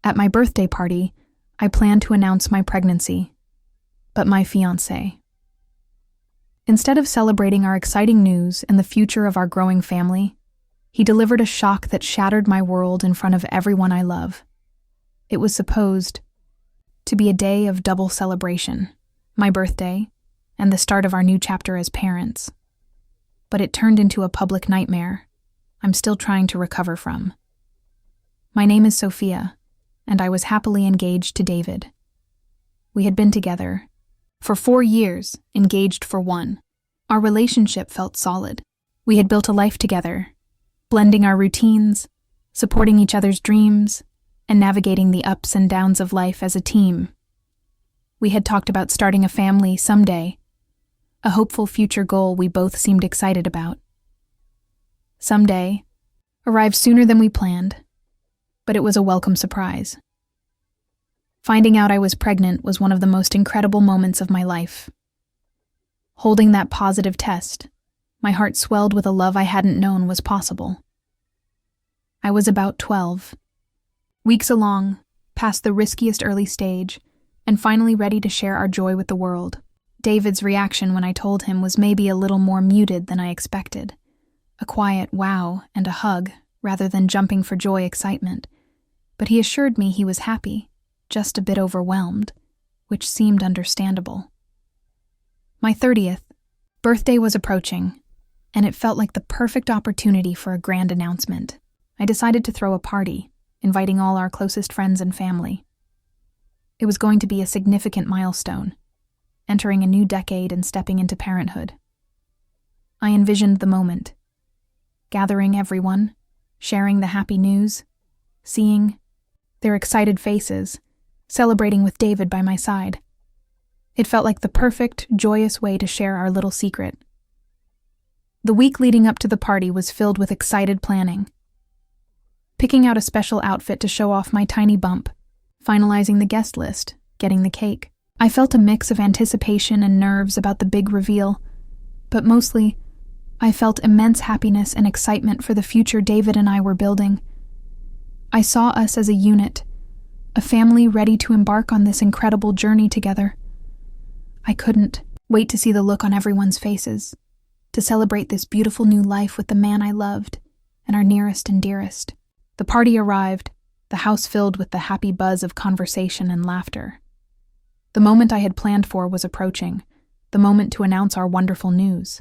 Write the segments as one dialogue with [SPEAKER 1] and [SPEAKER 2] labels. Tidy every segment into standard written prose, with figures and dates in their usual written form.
[SPEAKER 1] At my birthday party, I planned to announce my pregnancy, but my fiancé. Instead of celebrating our exciting news and the future of our growing family, he delivered a shock that shattered my world in front of everyone I love. It was supposed to be a day of double celebration, my birthday and the start of our new chapter as parents. But it turned into a public nightmare I'm still trying to recover from. My name is Sophia, and I was happily engaged to David. We had been together for 4 years, engaged for 1. Our relationship felt solid. We had built a life together, blending our routines, supporting each other's dreams, and navigating the ups and downs of life as a team. We had talked about starting a family someday, a hopeful future goal we both seemed excited about. Someday arrived sooner than we planned, but it was a welcome surprise. Finding out I was pregnant was one of the most incredible moments of my life. Holding that positive test, my heart swelled with a love I hadn't known was possible. I was about 12, weeks along, past the riskiest early stage, and finally ready to share our joy with the world. David's reaction when I told him was maybe a little more muted than I expected. A quiet wow and a hug, rather than jumping for joy excitement. But he assured me he was happy, just a bit overwhelmed, which seemed understandable. My 30th birthday was approaching, and it felt like the perfect opportunity for a grand announcement. I decided to throw a party, inviting all our closest friends and family. It was going to be a significant milestone, entering a new decade and stepping into parenthood. I envisioned the moment, gathering everyone, sharing the happy news, seeing their excited faces, celebrating with David by my side. It felt like the perfect, joyous way to share our little secret. The week leading up to the party was filled with excited planning. Picking out a special outfit to show off my tiny bump, finalizing the guest list, getting the cake. I felt a mix of anticipation and nerves about the big reveal, but mostly, I felt immense happiness and excitement for the future David and I were building. I saw us as a unit, a family ready to embark on this incredible journey together. I couldn't wait to see the look on everyone's faces, to celebrate this beautiful new life with the man I loved and our nearest and dearest. The party arrived, the house filled with the happy buzz of conversation and laughter. The moment I had planned for was approaching, the moment to announce our wonderful news.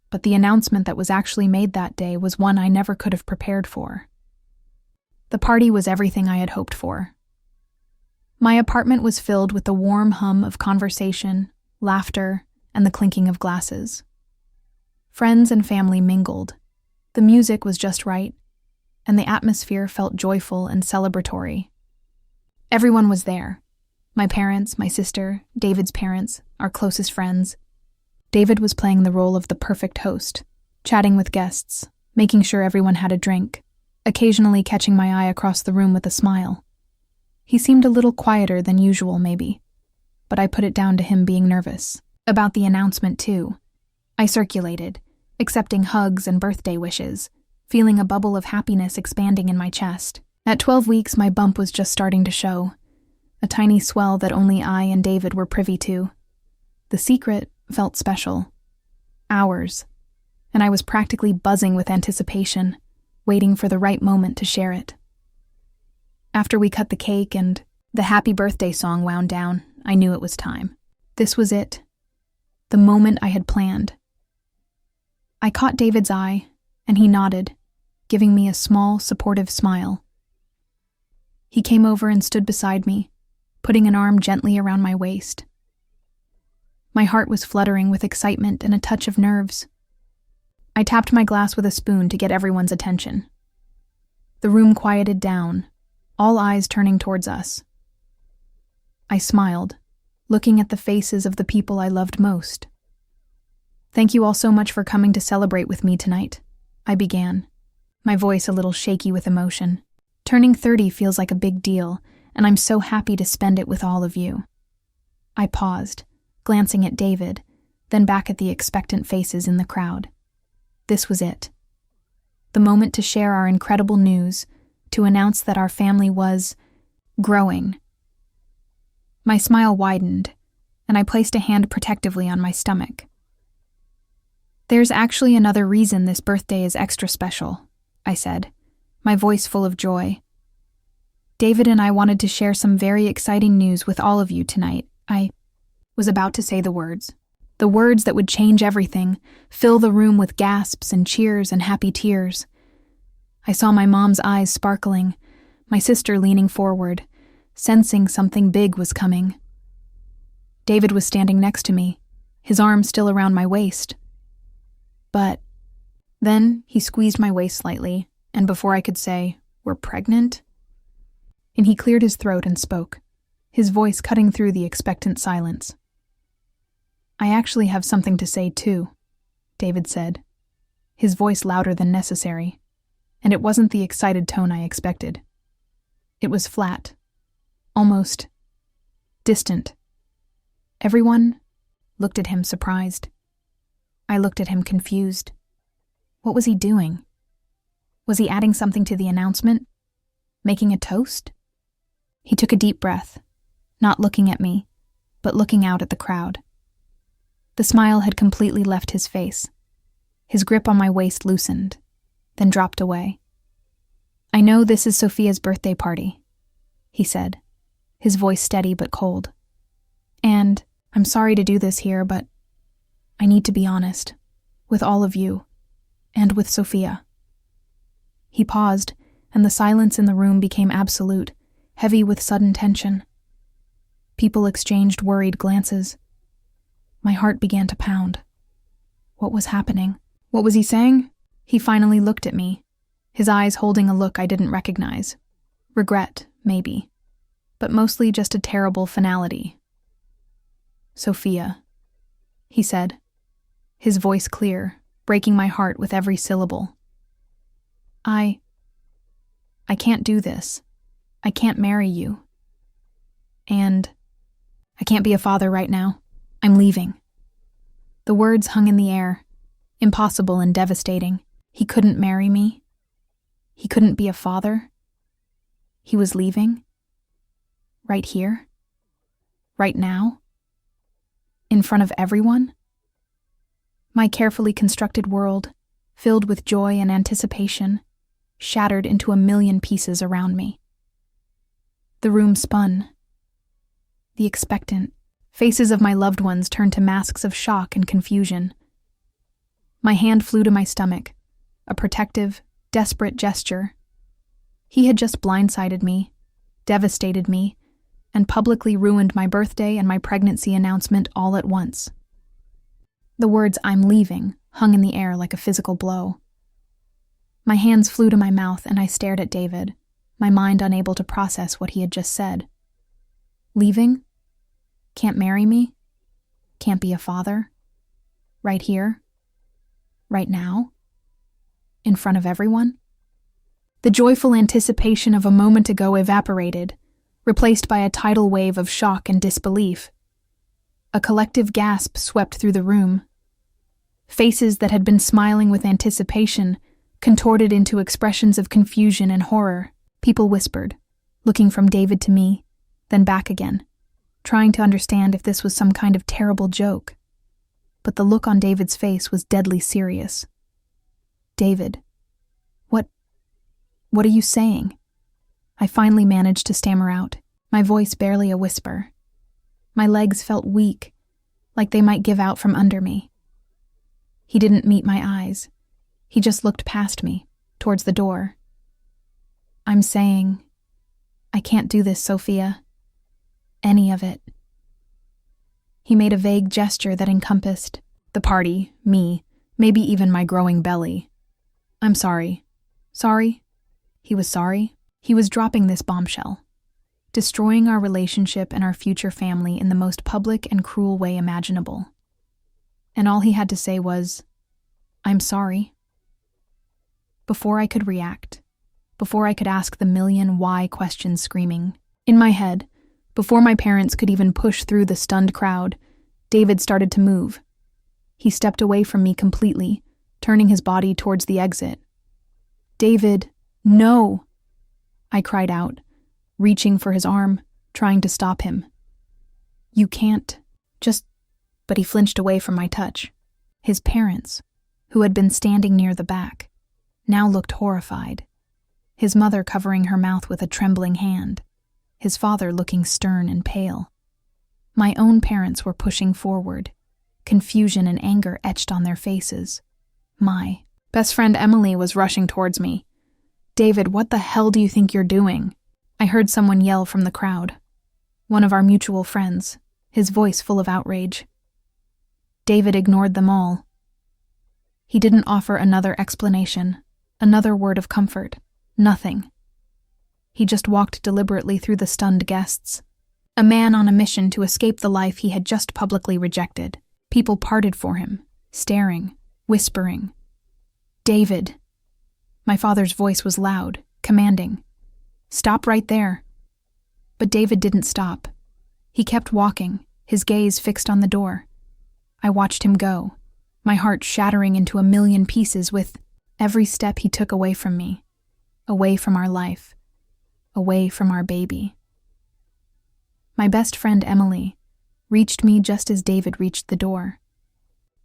[SPEAKER 1] But the announcement that was actually made that day was one I never could have prepared for. The party was everything I had hoped for. My apartment was filled with the warm hum of conversation, laughter, and the clinking of glasses. Friends and family mingled. The music was just right, and the atmosphere felt joyful and celebratory. Everyone was there. My parents, my sister, David's parents, our closest friends. David was playing the role of the perfect host, chatting with guests, making sure everyone had a drink, occasionally catching my eye across the room with a smile. He seemed a little quieter than usual, maybe, but I put it down to him being nervous. About the announcement, too. I circulated, accepting hugs and birthday wishes, feeling a bubble of happiness expanding in my chest. At 12 weeks, my bump was just starting to show, a tiny swell that only I and David were privy to. The secret felt special. Ours. And I was practically buzzing with anticipation, waiting for the right moment to share it. After we cut the cake and the happy birthday song wound down, I knew it was time. This was it. The moment I had planned. I caught David's eye, and he nodded, giving me a small, supportive smile. He came over and stood beside me, putting an arm gently around my waist. My heart was fluttering with excitement and a touch of nerves. I tapped my glass with a spoon to get everyone's attention. The room quieted down, all eyes turning towards us. I smiled, looking at the faces of the people I loved most. "Thank you all so much for coming to celebrate with me tonight," I began, my voice a little shaky with emotion. Turning 30 feels like a big deal, and I'm so happy to spend it with all of you. I paused, glancing at David, then back at the expectant faces in the crowd. This was it. The moment to share our incredible news, to announce that our family was, growing. My smile widened, and I placed a hand protectively on my stomach. "There's actually another reason this birthday is extra special," I said, my voice full of joy. "David and I wanted to share some very exciting news with all of you tonight." I was about to say the words that would change everything, fill the room with gasps and cheers and happy tears. I saw my mom's eyes sparkling, my sister leaning forward, sensing something big was coming. David was standing next to me, his arm still around my waist. But then he squeezed my waist slightly, and before I could say, "We're pregnant?" and he cleared his throat and spoke, his voice cutting through the expectant silence. "I actually have something to say too," David said, his voice louder than necessary, and it wasn't the excited tone I expected. It was flat, almost distant. Everyone looked at him surprised. I looked at him confused. What was he doing? Was he adding something to the announcement? Making a toast? He took a deep breath, not looking at me, but looking out at the crowd. The smile had completely left his face. His grip on my waist loosened, then dropped away. "I know this is Sophia's birthday party," he said, his voice steady but cold. "And I'm sorry to do this here, but I need to be honest, with all of you, and with Sophia." He paused, and the silence in the room became absolute, heavy with sudden tension. People exchanged worried glances. My heart began to pound. What was happening? What was he saying? He finally looked at me, his eyes holding a look I didn't recognize. Regret, maybe, but mostly just a terrible finality. "Sophia," he said, his voice clear, breaking my heart with every syllable. I can't do this. I can't marry you. And I can't be a father right now. I'm leaving." The words hung in the air, impossible and devastating. He couldn't marry me. He couldn't be a father. He was leaving. Right here. Right now. In front of everyone. My carefully constructed world, filled with joy and anticipation, shattered into a million pieces around me. The room spun. The expectant faces of my loved ones turned to masks of shock and confusion. My hand flew to my stomach, a protective, desperate gesture. He had just blindsided me, devastated me, and publicly ruined my birthday and my pregnancy announcement all at once. The words "I'm leaving" hung in the air like a physical blow. My hands flew to my mouth and I stared at David, my mind unable to process what he had just said. Leaving? Can't marry me? Can't be a father? Right here? Right now? In front of everyone? The joyful anticipation of a moment ago evaporated, replaced by a tidal wave of shock and disbelief. A collective gasp swept through the room. Faces that had been smiling with anticipation contorted into expressions of confusion and horror. People whispered, looking from David to me, then back again, trying to understand if this was some kind of terrible joke. But the look on David's face was deadly serious. "David, what are you saying?" I finally managed to stammer out, my voice barely a whisper. My legs felt weak, like they might give out from under me. He didn't meet my eyes. He just looked past me, towards the door. "I'm saying, I can't do this, Sophia. Any of it." He made a vague gesture that encompassed the party, me, maybe even my growing belly. "I'm sorry." Sorry? He was sorry? He was dropping this bombshell, destroying our relationship and our future family in the most public and cruel way imaginable. And all he had to say was, "I'm sorry." Before I could react, before I could ask the million why questions screaming in my head, before my parents could even push through the stunned crowd, David started to move. He stepped away from me completely, turning his body towards the exit. "David, no!" I cried out, reaching for his arm, trying to stop him. "You can't, just—" But he flinched away from my touch. His parents, who had been standing near the back, now looked horrified. His mother covering her mouth with a trembling hand, his father looking stern and pale. My own parents were pushing forward, confusion and anger etched on their faces. My best friend Emily was rushing towards me. "David, what the hell do you think you're doing?" I heard someone yell from the crowd. One of our mutual friends, his voice full of outrage. David ignored them all. He didn't offer another explanation, another word of comfort, nothing. He just walked deliberately through the stunned guests. A man on a mission to escape the life he had just publicly rejected. People parted for him, staring, whispering. "David." My father's voice was loud, commanding. "Stop right there." But David didn't stop. He kept walking, his gaze fixed on the door. I watched him go, my heart shattering into a million pieces with every step he took away from me, away from our life, away from our baby. My best friend Emily reached me just as David reached the door.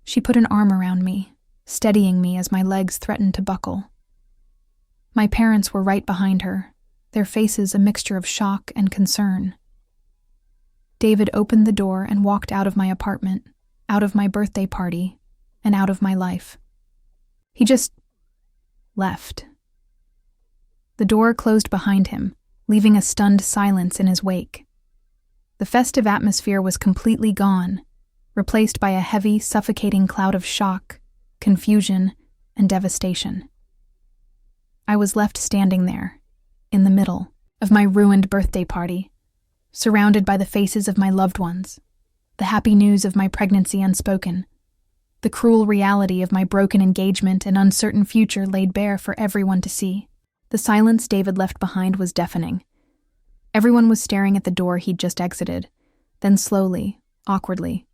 [SPEAKER 1] She put an arm around me, steadying me as my legs threatened to buckle. My parents were right behind her, their faces a mixture of shock and concern. David opened the door and walked out of my apartment, out of my birthday party, and out of my life. He just left. The door closed behind him, leaving a stunned silence in his wake. The festive atmosphere was completely gone, replaced by a heavy, suffocating cloud of shock, confusion, and devastation. I was left standing there, in the middle of my ruined birthday party, surrounded by the faces of my loved ones, the happy news of my pregnancy unspoken, the cruel reality of my broken engagement and uncertain future laid bare for everyone to see. The silence David left behind was deafening. Everyone was staring at the door he'd just exited, then slowly, awkwardly,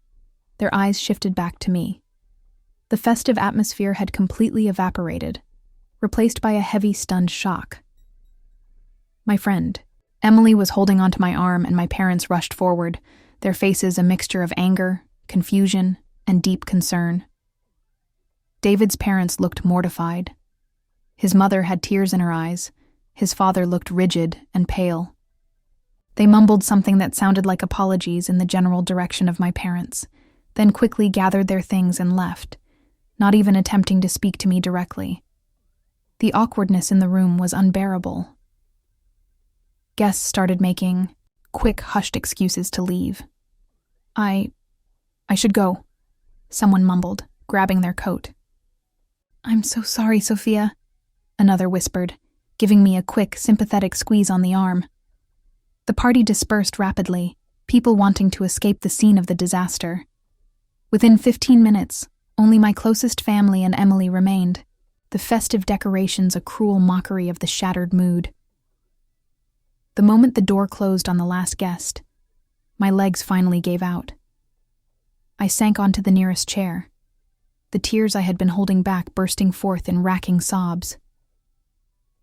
[SPEAKER 1] their eyes shifted back to me. The festive atmosphere had completely evaporated, replaced by a heavy, stunned shock. My friend, Emily, was holding onto my arm, and my parents rushed forward, their faces a mixture of anger, confusion, and deep concern. David's parents looked mortified. His mother had tears in her eyes. His father looked rigid and pale. They mumbled something that sounded like apologies in the general direction of my parents, then quickly gathered their things and left, not even attempting to speak to me directly. The awkwardness in the room was unbearable. Guests started making quick, hushed excuses to leave. I should go," someone mumbled, grabbing their coat. "I'm so sorry, Sophia," another whispered, giving me a quick, sympathetic squeeze on the arm. The party dispersed rapidly, people wanting to escape the scene of the disaster. Within 15 minutes, only my closest family and Emily remained, the festive decorations a cruel mockery of the shattered mood. The moment the door closed on the last guest, my legs finally gave out. I sank onto the nearest chair, the tears I had been holding back bursting forth in racking sobs.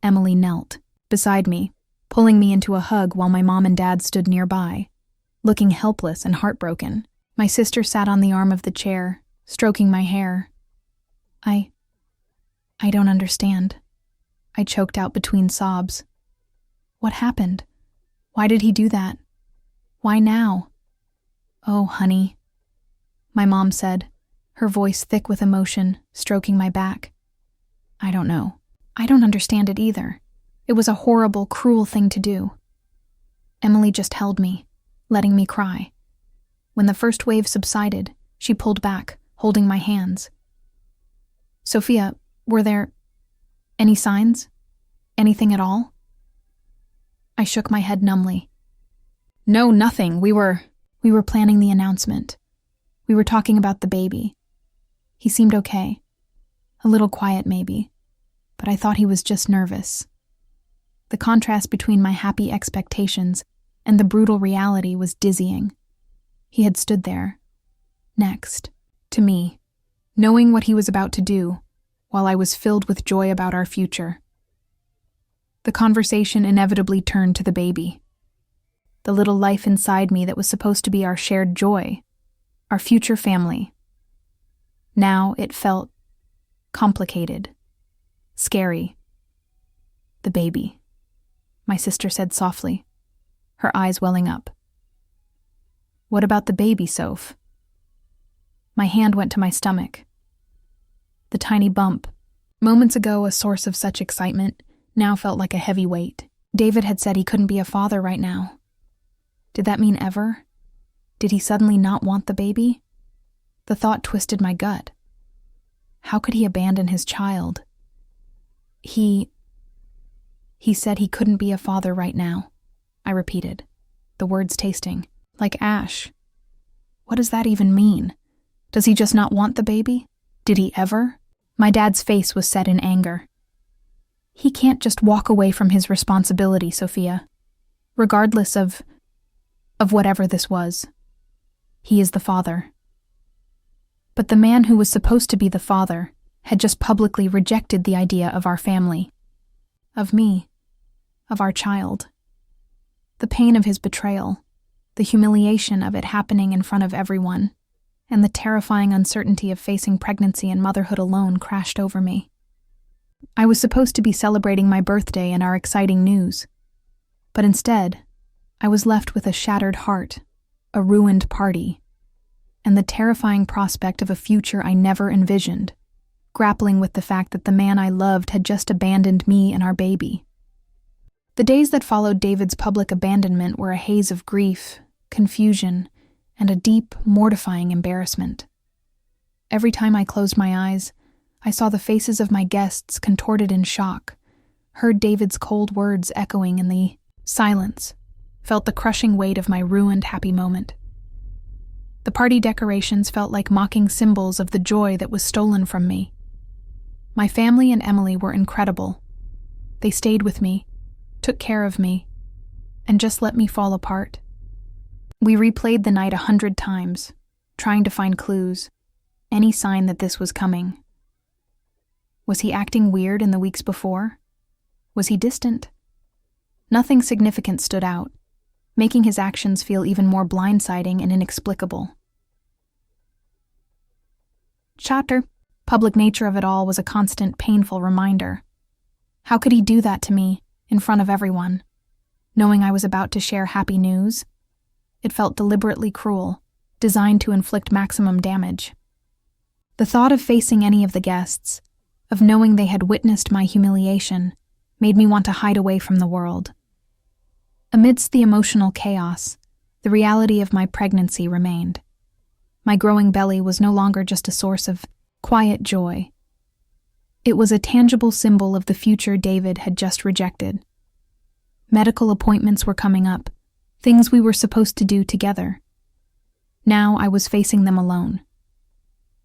[SPEAKER 1] Emily knelt beside me, pulling me into a hug while my mom and dad stood nearby, looking helpless and heartbroken. My sister sat on the arm of the chair, stroking my hair. I don't understand," I choked out between sobs. "What happened? Why did he do that? Why now?" "Oh, honey," my mom said, her voice thick with emotion, stroking my back. "I don't know. I don't understand it either. It was a horrible, cruel thing to do." Emily just held me, letting me cry. When the first wave subsided, she pulled back, holding my hands. "Sophia, were there any signs? Anything at all?" I shook my head numbly. "No, nothing. We were planning the announcement. We were talking about the baby. He seemed okay. A little quiet, maybe. But I thought he was just nervous." The contrast between my happy expectations and the brutal reality was dizzying. He had stood there, next to me, knowing what he was about to do, while I was filled with joy about our future. The conversation inevitably turned to the baby, the little life inside me that was supposed to be our shared joy, our future family. Now it felt complicated, scary. "The baby," my sister said softly, her eyes welling up. "What about the baby, Soph?" My hand went to my stomach. The tiny bump, moments ago a source of such excitement, now felt like a heavy weight. David had said he couldn't be a father right now. Did that mean ever? Did he suddenly not want the baby? The thought twisted my gut. How could he abandon his child? He said he couldn't be a father right now, I repeated, the words tasting like ash. What does that even mean? Does he just not want the baby? Did he ever? My dad's face was set in anger. He can't just walk away from his responsibility, Sophia. Regardless of whatever this was. He is the father. But the man who was supposed to be the father had just publicly rejected the idea of our family. Of me. Of our child. The pain of his betrayal, the humiliation of it happening in front of everyone, and the terrifying uncertainty of facing pregnancy and motherhood alone crashed over me. I was supposed to be celebrating my birthday and our exciting news, but instead, I was left with a shattered heart, a ruined party, and the terrifying prospect of a future I never envisioned, grappling with the fact that the man I loved had just abandoned me and our baby. The days that followed David's public abandonment were a haze of grief, confusion, and a deep, mortifying embarrassment. Every time I closed my eyes, I saw the faces of my guests contorted in shock, heard David's cold words echoing in the silence, felt the crushing weight of my ruined happy moment. The party decorations felt like mocking symbols of the joy that was stolen from me. My family and Emily were incredible. They stayed with me, took care of me, and just let me fall apart. We replayed the night 100 times, trying to find clues, any sign that this was coming. Was he acting weird in the weeks before? Was he distant? Nothing significant stood out, making his actions feel even more blindsiding and inexplicable. Chatter, public nature of it all was a constant, painful reminder. How could he do that to me, in front of everyone, knowing I was about to share happy news? It felt deliberately cruel, designed to inflict maximum damage. The thought of facing any of the guests, of knowing they had witnessed my humiliation, made me want to hide away from the world. Amidst the emotional chaos, the reality of my pregnancy remained. My growing belly was no longer just a source of quiet joy. It was a tangible symbol of the future David had just rejected. Medical appointments were coming up, things we were supposed to do together. Now I was facing them alone.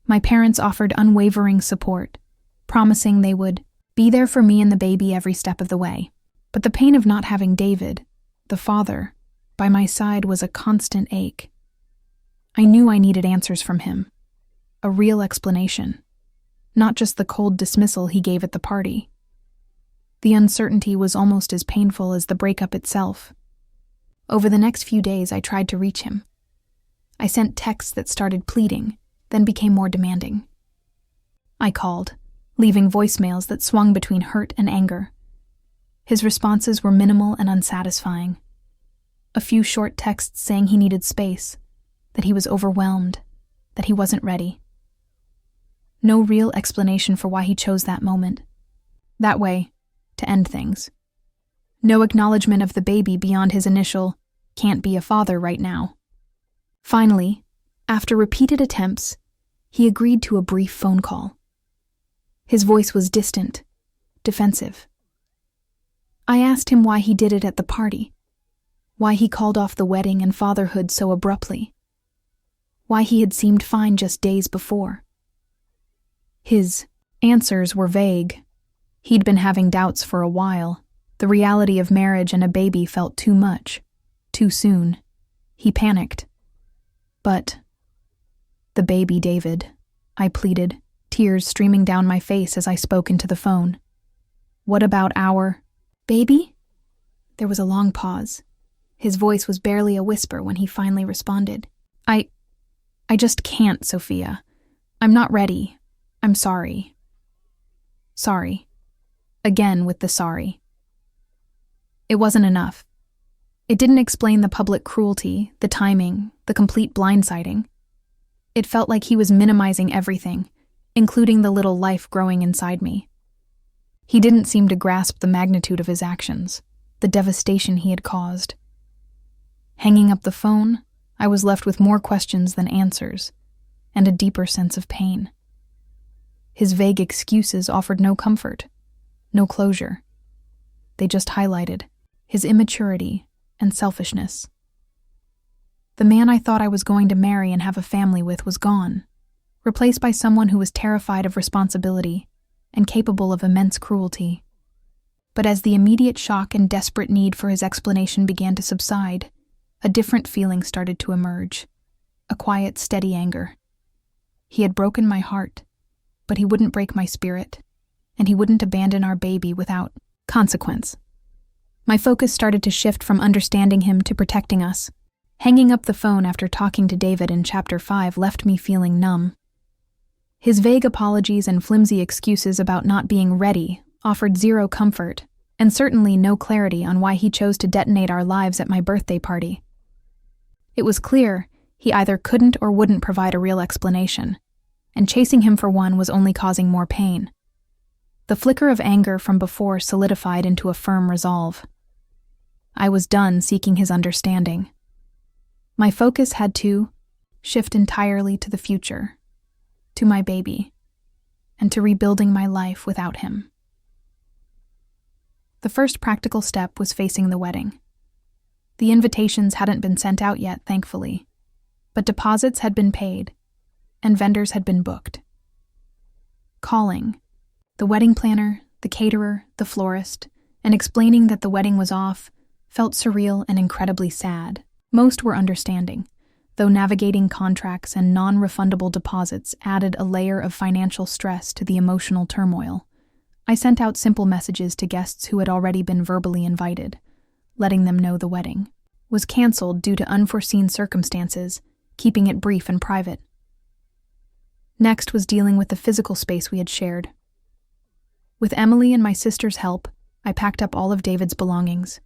[SPEAKER 1] My parents offered unwavering support, promising they would be there for me and the baby every step of the way. But the pain of not having David, the father, by my side was a constant ache. I knew I needed answers from him, a real explanation, not just the cold dismissal he gave at the party. The uncertainty was almost as painful as the breakup itself. Over the next few days, I tried to reach him. I sent texts that started pleading, then became more demanding. I called, leaving voicemails that swung between hurt and anger. His responses were minimal and unsatisfying. A few short texts saying he needed space, that he was overwhelmed, that he wasn't ready. No real explanation for why he chose that moment. That way, to end things. No acknowledgement of the baby beyond his initial, "can't be a father right now." Finally, after repeated attempts, he agreed to a brief phone call. His voice was distant, defensive. I asked him why he did it at the party, why he called off the wedding and fatherhood so abruptly, why he had seemed fine just days before. His answers were vague. He'd been having doubts for a while. The reality of marriage and a baby felt too much, too soon. He panicked. But, the baby, David, I pleaded, tears streaming down my face as I spoke into the phone. What about our baby? There was a long pause. His voice was barely a whisper when he finally responded. I just can't, Sophia. I'm not ready. I'm sorry. Sorry. Again with the sorry. It wasn't enough. It didn't explain the public cruelty, the timing, the complete blindsiding. It felt like he was minimizing everything, including the little life growing inside me. He didn't seem to grasp the magnitude of his actions, the devastation he had caused. Hanging up the phone, I was left with more questions than answers, and a deeper sense of pain. His vague excuses offered no comfort, no closure. They just highlighted his immaturity and selfishness. The man I thought I was going to marry and have a family with was gone, replaced by someone who was terrified of responsibility and capable of immense cruelty. But as the immediate shock and desperate need for his explanation began to subside, a different feeling started to emerge, a quiet, steady anger. He had broken my heart, but he wouldn't break my spirit, and he wouldn't abandon our baby without consequence. My focus started to shift from understanding him to protecting us. Hanging up the phone after talking to David in Chapter 5 left me feeling numb. His vague apologies and flimsy excuses about not being ready offered zero comfort, and certainly no clarity on why he chose to detonate our lives at my birthday party. It was clear he either couldn't or wouldn't provide a real explanation, and chasing him for one was only causing more pain. The flicker of anger from before solidified into a firm resolve. I was done seeking his understanding. My focus had to shift entirely to the future, to my baby, and to rebuilding my life without him. The first practical step was facing the wedding. The invitations hadn't been sent out yet, thankfully, but deposits had been paid, and vendors had been booked. Calling the wedding planner, the caterer, the florist, and explaining that the wedding was off felt surreal and incredibly sad. Most were understanding, though navigating contracts and non-refundable deposits added a layer of financial stress to the emotional turmoil. I sent out simple messages to guests who had already been verbally invited, letting them know the wedding was canceled due to unforeseen circumstances, keeping it brief and private. Next was dealing with the physical space we had shared. With Emily and my sister's help, I packed up all of David's belongings.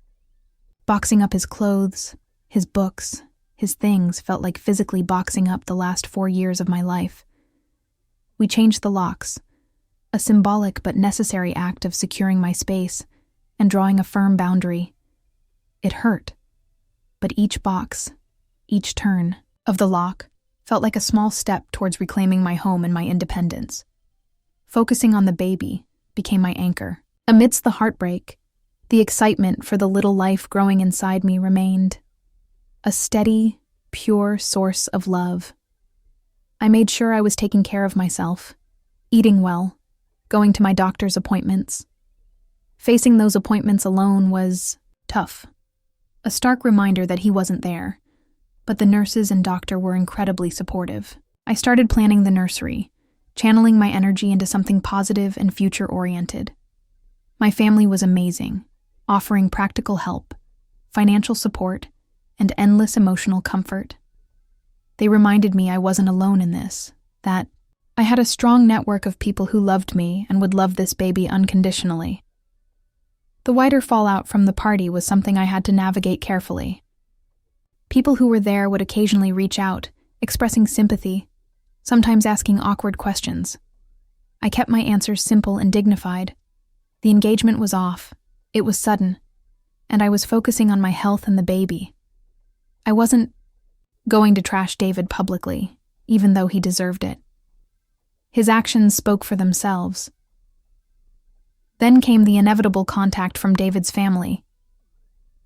[SPEAKER 1] Boxing up his clothes, his books, his things felt like physically boxing up the last 4 years of my life. We changed the locks, a symbolic but necessary act of securing my space and drawing a firm boundary. It hurt, but each box, each turn of the lock felt like a small step towards reclaiming my home and my independence. Focusing on the baby became my anchor. Amidst the heartbreak, the excitement for the little life growing inside me remained. A steady, pure source of love. I made sure I was taking care of myself, eating well, going to my doctor's appointments. Facing those appointments alone was tough. A stark reminder that he wasn't there, but the nurses and doctor were incredibly supportive. I started planning the nursery, channeling my energy into something positive and future-oriented. My family was amazing, offering practical help, financial support, and endless emotional comfort. They reminded me I wasn't alone in this, that I had a strong network of people who loved me and would love this baby unconditionally. The wider fallout from the party was something I had to navigate carefully. People who were there would occasionally reach out, expressing sympathy, sometimes asking awkward questions. I kept my answers simple and dignified. The engagement was off, it was sudden, and I was focusing on my health and the baby. I wasn't going to trash David publicly, even though he deserved it. His actions spoke for themselves. Then came the inevitable contact from David's family.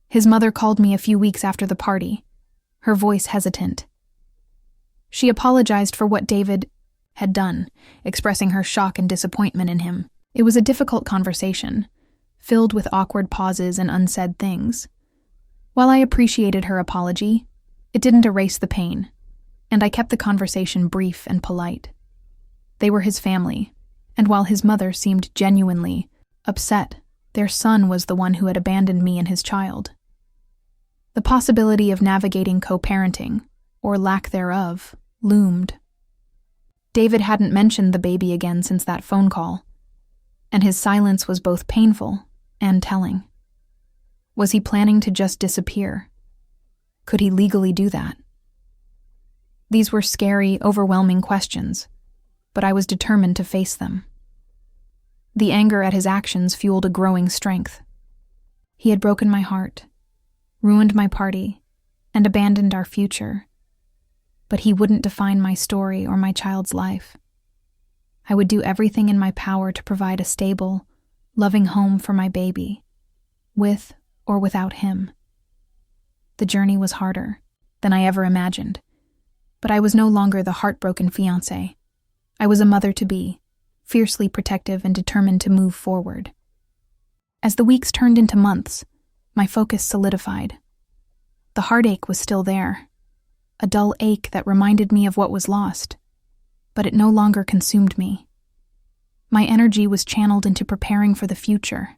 [SPEAKER 1] His mother called me a few weeks after the party, her voice hesitant. She apologized for what David had done, expressing her shock and disappointment in him. It was a difficult conversation, filled with awkward pauses and unsaid things. While I appreciated her apology, it didn't erase the pain, and I kept the conversation brief and polite. They were his family, and while his mother seemed genuinely upset, their son was the one who had abandoned me and his child. The possibility of navigating co-parenting, or lack thereof, loomed. David hadn't mentioned the baby again since that phone call, and his silence was both painful and telling. Was he planning to just disappear? Could he legally do that? These were scary, overwhelming questions, but I was determined to face them. The anger at his actions fueled a growing strength. He had broken my heart, ruined my party, and abandoned our future. But he wouldn't define my story or my child's life. I would do everything in my power to provide a stable, loving home for my baby, with or without him. The journey was harder than I ever imagined, but I was no longer the heartbroken fiancé. I was a mother-to-be, fiercely protective and determined to move forward. As the weeks turned into months, my focus solidified. The heartache was still there, a dull ache that reminded me of what was lost, but it no longer consumed me. My energy was channeled into preparing for the future,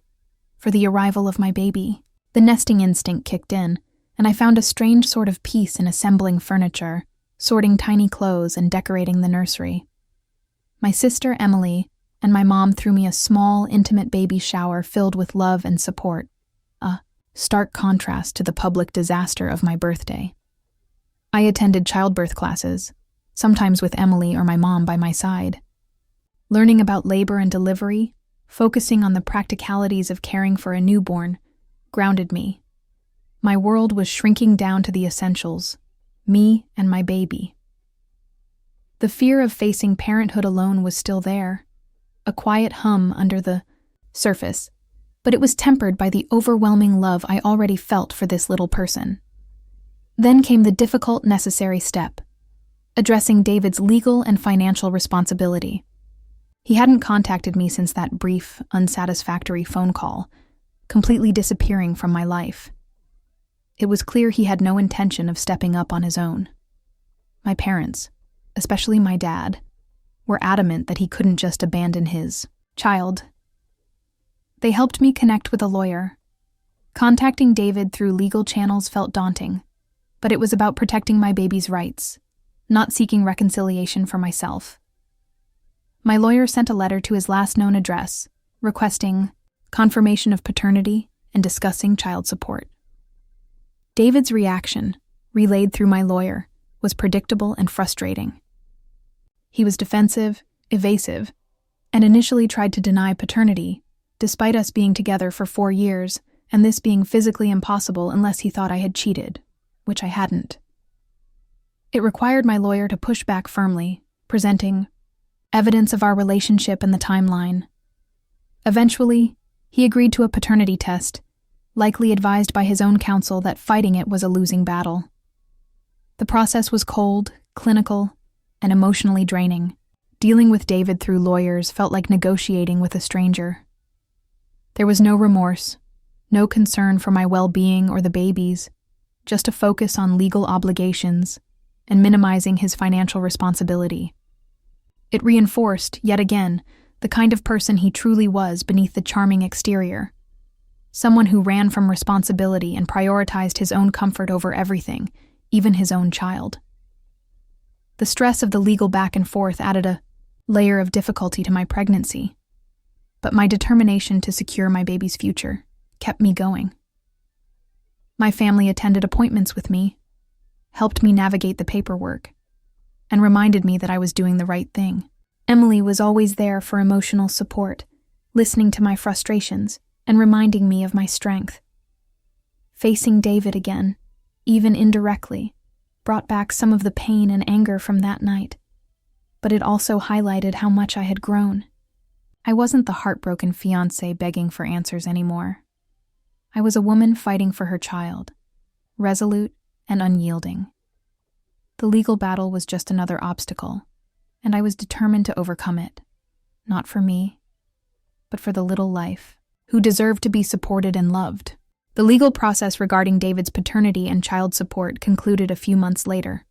[SPEAKER 1] for the arrival of my baby. The nesting instinct kicked in, and I found a strange sort of peace in assembling furniture, sorting tiny clothes, and decorating the nursery. My sister, Emily, and my mom threw me a small, intimate baby shower filled with love and support, a stark contrast to the public disaster of my birthday. I attended childbirth classes, sometimes with Emily or my mom by my side. Learning about labor and delivery, focusing on the practicalities of caring for a newborn, grounded me. My world was shrinking down to the essentials, me and my baby. The fear of facing parenthood alone was still there, a quiet hum under the surface, but it was tempered by the overwhelming love I already felt for this little person. Then came the difficult, necessary step, addressing David's legal and financial responsibility. He hadn't contacted me since that brief, unsatisfactory phone call, completely disappearing from my life. It was clear he had no intention of stepping up on his own. My parents, especially my dad, were adamant that he couldn't just abandon his child. They helped me connect with a lawyer. Contacting David through legal channels felt daunting, but it was about protecting my baby's rights, not seeking reconciliation for myself. My lawyer sent a letter to his last known address, requesting confirmation of paternity and discussing child support. David's reaction, relayed through my lawyer, was predictable and frustrating. He was defensive, evasive, and initially tried to deny paternity, despite us being together for 4 years and this being physically impossible unless he thought I had cheated, which I hadn't. It required my lawyer to push back firmly, presenting evidence of our relationship and the timeline. Eventually, he agreed to a paternity test, likely advised by his own counsel that fighting it was a losing battle. The process was cold, clinical, and emotionally draining. Dealing with David through lawyers felt like negotiating with a stranger. There was no remorse, no concern for my well-being or the baby's, just a focus on legal obligations and minimizing his financial responsibility. It reinforced, yet again, the kind of person he truly was beneath the charming exterior. Someone who ran from responsibility and prioritized his own comfort over everything, even his own child. The stress of the legal back and forth added a layer of difficulty to my pregnancy, but my determination to secure my baby's future kept me going. My family attended appointments with me, helped me navigate the paperwork, and reminded me that I was doing the right thing. Emily was always there for emotional support, listening to my frustrations and reminding me of my strength. Facing David again, even indirectly, brought back some of the pain and anger from that night, but it also highlighted how much I had grown. I wasn't the heartbroken fiancé begging for answers anymore. I was a woman fighting for her child, resolute and unyielding. The legal battle was just another obstacle, and I was determined to overcome it, not for me, but for the little life, who deserved to be supported and loved. The legal process regarding David's paternity and child support concluded a few months later.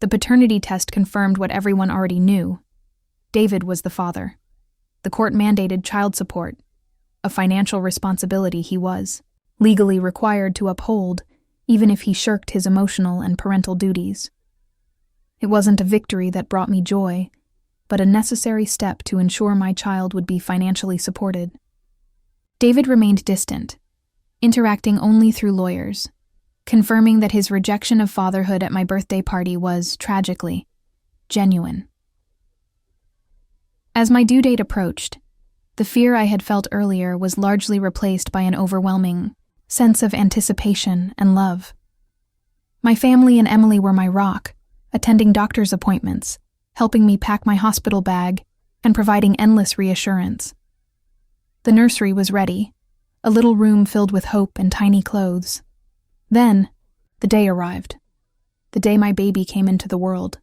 [SPEAKER 1] The paternity test confirmed what everyone already knew. David was the father. The court mandated child support, a financial responsibility he was legally required to uphold, even if he shirked his emotional and parental duties. It wasn't a victory that brought me joy, but a necessary step to ensure my child would be financially supported. David remained distant, interacting only through lawyers, confirming that his rejection of fatherhood at my birthday party was, tragically, genuine. As my due date approached, the fear I had felt earlier was largely replaced by an overwhelming sense of anticipation and love. My family and Emily were my rock, attending doctor's appointments, helping me pack my hospital bag, and providing endless reassurance. The nursery was ready, a little room filled with hope and tiny clothes. Then, the day arrived. The day my baby came into the world.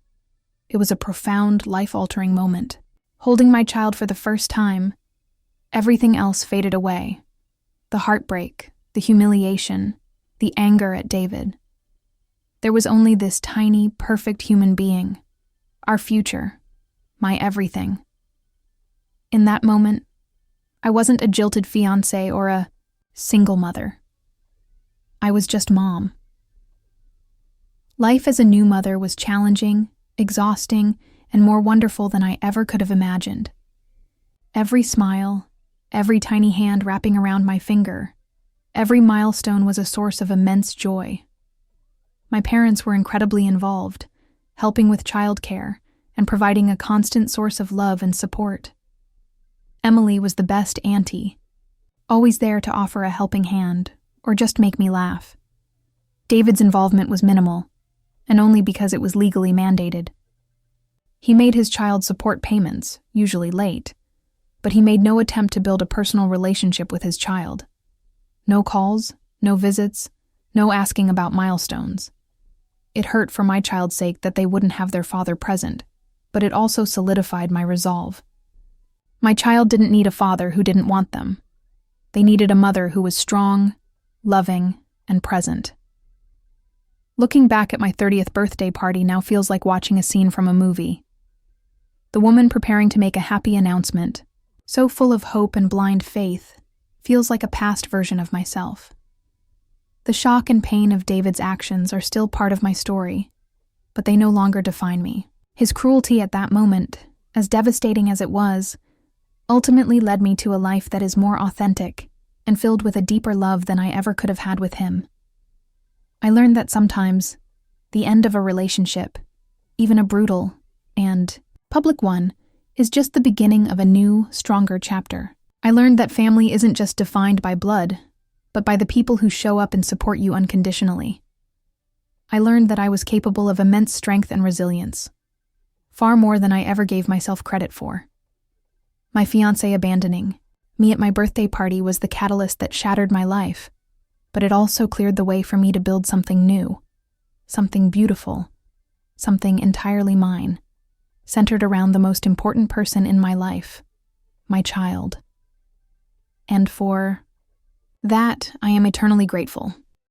[SPEAKER 1] It was a profound, life-altering moment. Holding my child for the first time, everything else faded away. The heartbreak, the humiliation, the anger at David. There was only this tiny, perfect human being, our future, my everything. In that moment, I wasn't a jilted fiancé or a single mother. I was just mom. Life as a new mother was challenging, exhausting, and more wonderful than I ever could have imagined. Every smile, every tiny hand wrapping around my finger, every milestone was a source of immense joy. My parents were incredibly involved, helping with childcare and providing a constant source of love and support. Emily was the best auntie, always there to offer a helping hand or just make me laugh. David's involvement was minimal, and only because it was legally mandated. He made his child support payments, usually late, but he made no attempt to build a personal relationship with his child. No calls, no visits, no asking about milestones. It hurt for my child's sake that they wouldn't have their father present, but it also solidified my resolve. My child didn't need a father who didn't want them. They needed a mother who was strong, loving, and present. Looking back at my 30th birthday party now feels like watching a scene from a movie. The woman preparing to make a happy announcement, so full of hope and blind faith, feels like a past version of myself. The shock and pain of David's actions are still part of my story, but they no longer define me. His cruelty at that moment, as devastating as it was, ultimately led me to a life that is more authentic and filled with a deeper love than I ever could have had with him. I learned that sometimes, the end of a relationship, even a brutal and public one, is just the beginning of a new, stronger chapter. I learned that family isn't just defined by blood, but by the people who show up and support you unconditionally. I learned that I was capable of immense strength and resilience, far more than I ever gave myself credit for. My fiancé abandoning me at my birthday party was the catalyst that shattered my life, but it also cleared the way for me to build something new, something beautiful, something entirely mine, centered around the most important person in my life, my child. And for that, I am eternally grateful.